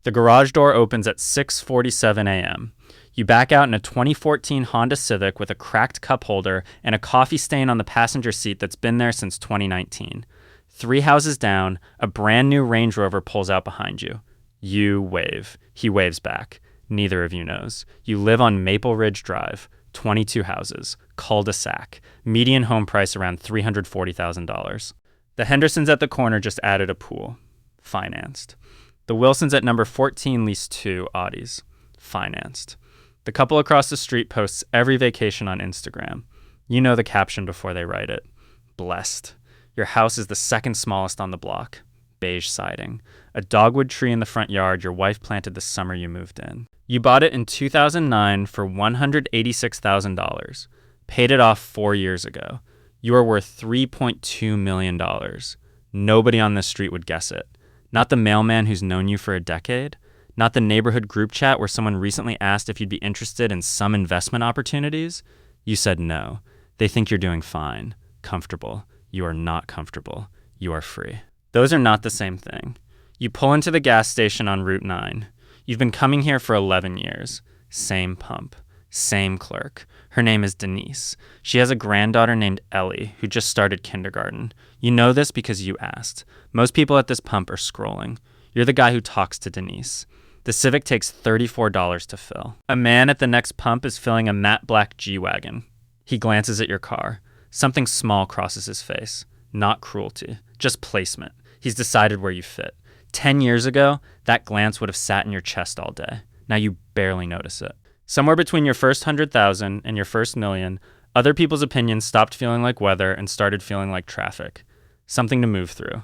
The garage door opens at 6:47 a.m. You back out in a 2014 Honda Civic with a cracked cup holder and a coffee stain on the passenger seat that's been there since 2019. 3 houses down, a brand new Range Rover pulls out behind you. You wave. He waves back. Neither of you knows. You live on Maple Ridge Drive, 22 houses, cul-de-sac, median home price around $340,000. The Hendersons at the corner just added a pool, financed. The Wilsons at number 14 lease 2 Audis, financed. The couple across the street posts every vacation on Instagram. You know the caption before they write it. Blessed. Your house is the second smallest on the block. Beige siding. A dogwood tree in the front yard your wife planted the summer you moved in. You bought it in 2009 for $186,000. Paid it off 4 years ago. You are worth $3.2 million. Nobody on this street would guess it. Not the mailman who's known you for a decade. Not the neighborhood group chat where someone recently asked if you'd be interested in some investment opportunities. You said no. They think you're doing fine. Comfortable. You are not comfortable. You are free. Those are not the same thing. You pull into the gas station on Route 9. You've been coming here for 11 years. Same pump. Same clerk. Her name is Denise. She has a granddaughter named Ellie who just started kindergarten. You know this because you asked. Most people at this pump are scrolling. You're the guy who talks to Denise. The Civic takes $34 to fill. A man at the next pump is filling a matte black G-Wagon. He glances at your car. Something small crosses his face. Not cruelty, just placement. He's decided where you fit. 10 years ago, that glance would have sat in your chest all day. Now you barely notice it. Somewhere between your first 100,000 and your first million, other people's opinions stopped feeling like weather and started feeling like traffic. Something to move through,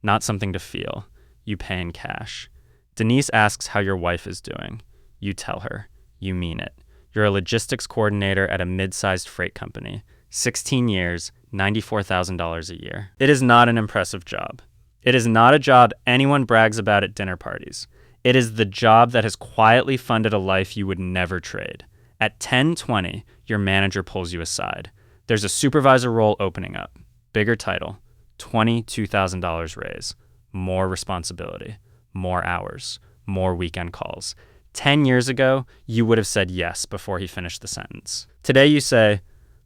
not something to feel. You pay in cash. Denise asks how your wife is doing. You tell her. You mean it. You're a logistics coordinator at a mid-sized freight company. 16 years, $94,000 a year. It is not an impressive job. It is not a job anyone brags about at dinner parties. It is the job that has quietly funded a life you would never trade. At 10:20, your manager pulls you aside. There's a supervisor role opening up. Bigger title, $22,000 raise. More responsibility, more hours, more weekend calls. 10 years ago, you would have said yes before he finished the sentence. Today you say,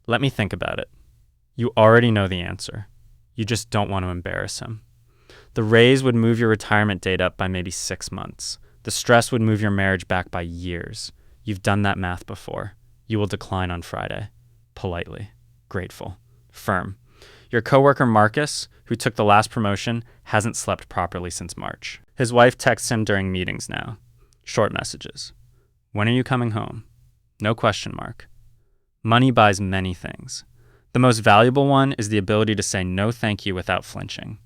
let me think about it. You already know the answer. You just don't want to embarrass him. The raise would move your retirement date up by maybe 6 months. The stress would move your marriage back by years. You've done that math before. You will decline on Friday. Politely. Grateful. Firm. Your coworker Marcus, who took the last promotion, hasn't slept properly since March. His wife texts him during meetings now. Short messages. When are you coming home? No question mark. Money buys many things. The most valuable one is the ability to say no thank you without flinching.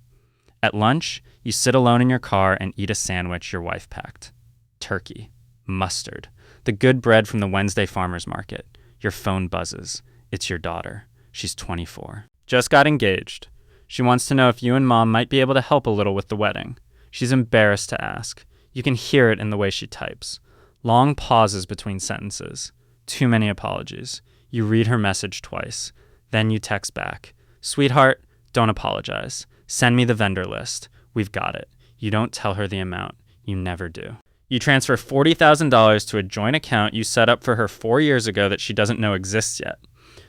At lunch, you sit alone in your car and eat a sandwich your wife packed. Turkey. Mustard. The good bread from the Wednesday farmer's market. Your phone buzzes. It's your daughter. She's 24. Just got engaged. She wants to know if you and Mom might be able to help a little with the wedding. She's embarrassed to ask. You can hear it in the way she types. Long pauses between sentences. Too many apologies. You read her message twice. Then you text back. Sweetheart, don't apologize. Send me the vendor list. We've got it. You don't tell her the amount. You never do. You transfer $40,000 to a joint account you set up for her 4 years ago that she doesn't know exists yet.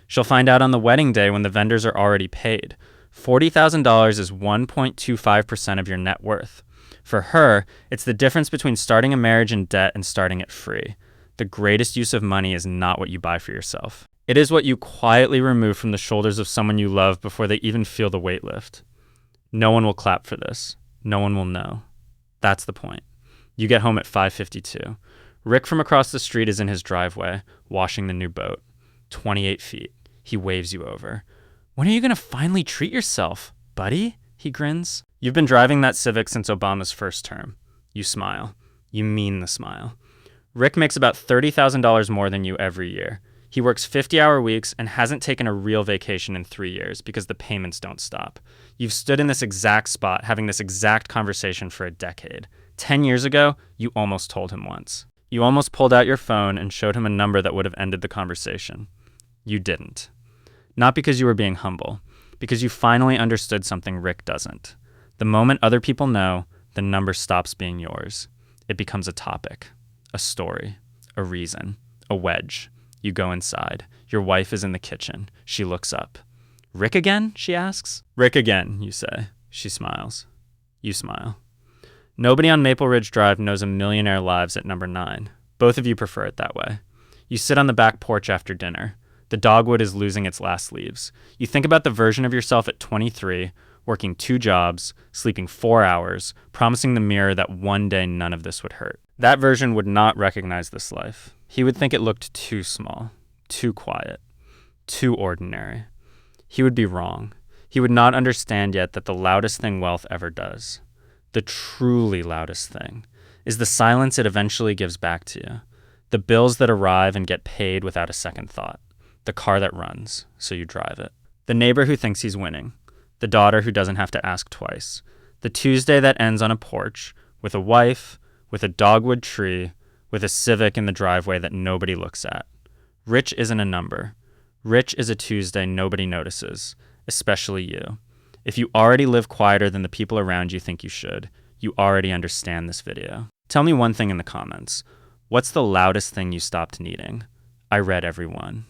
She'll find out on the wedding day when the vendors are already paid. $40,000 is 1.25% of your net worth. For her, it's the difference between starting a marriage in debt and starting it free. The greatest use of money is not what you buy for yourself. It is what you quietly remove from the shoulders of someone you love before they even feel the weight lift. No one will clap for this. No one will know. That's the point. You get home at 5:52. Rick from across the street is in his driveway, washing the new boat. 28 feet. He waves you over. When are you going to finally treat yourself, buddy? He grins. You've been driving that Civic since Obama's first term. You smile. You mean the smile. Rick makes about $30,000 more than you every year. He works 50-hour weeks and hasn't taken a real vacation in 3 years because the payments don't stop. You've stood in this exact spot having this exact conversation for a decade. 10 years ago, you almost told him once. You almost pulled out your phone and showed him a number that would have ended the conversation. You didn't. Not because you were being humble, because you finally understood something Rick doesn't. The moment other people know, the number stops being yours. It becomes a topic, a story, a reason, a wedge. You go inside. Your wife is in the kitchen. She looks up. Rick again? She asks. Rick again, you say. She smiles. You smile. Nobody on Maple Ridge Drive knows a Millionaire lives at number 9. Both of you prefer it that way. You sit on the back porch after dinner. The dogwood is losing its last leaves. You think about the version of yourself at 23, working 2 jobs, sleeping 4 hours, promising the mirror that one day none of this would hurt. That version would not recognize this life. He would think it looked too small, too quiet, too ordinary. He would be wrong. He would not understand yet that the loudest thing wealth ever does, the truly loudest thing, is the silence it eventually gives back to you. The bills that arrive and get paid without a second thought. The car that runs, so you drive it. The neighbor who thinks he's winning. The daughter who doesn't have to ask twice. The Tuesday that ends on a porch, with a wife, with a dogwood tree, with a Civic in the driveway that nobody looks at. Rich isn't a number. Rich is a Tuesday nobody notices, especially you. If you already live quieter than the people around you think you should, you already understand this video. Tell me one thing in the comments. What's the loudest thing you stopped needing? I read every one.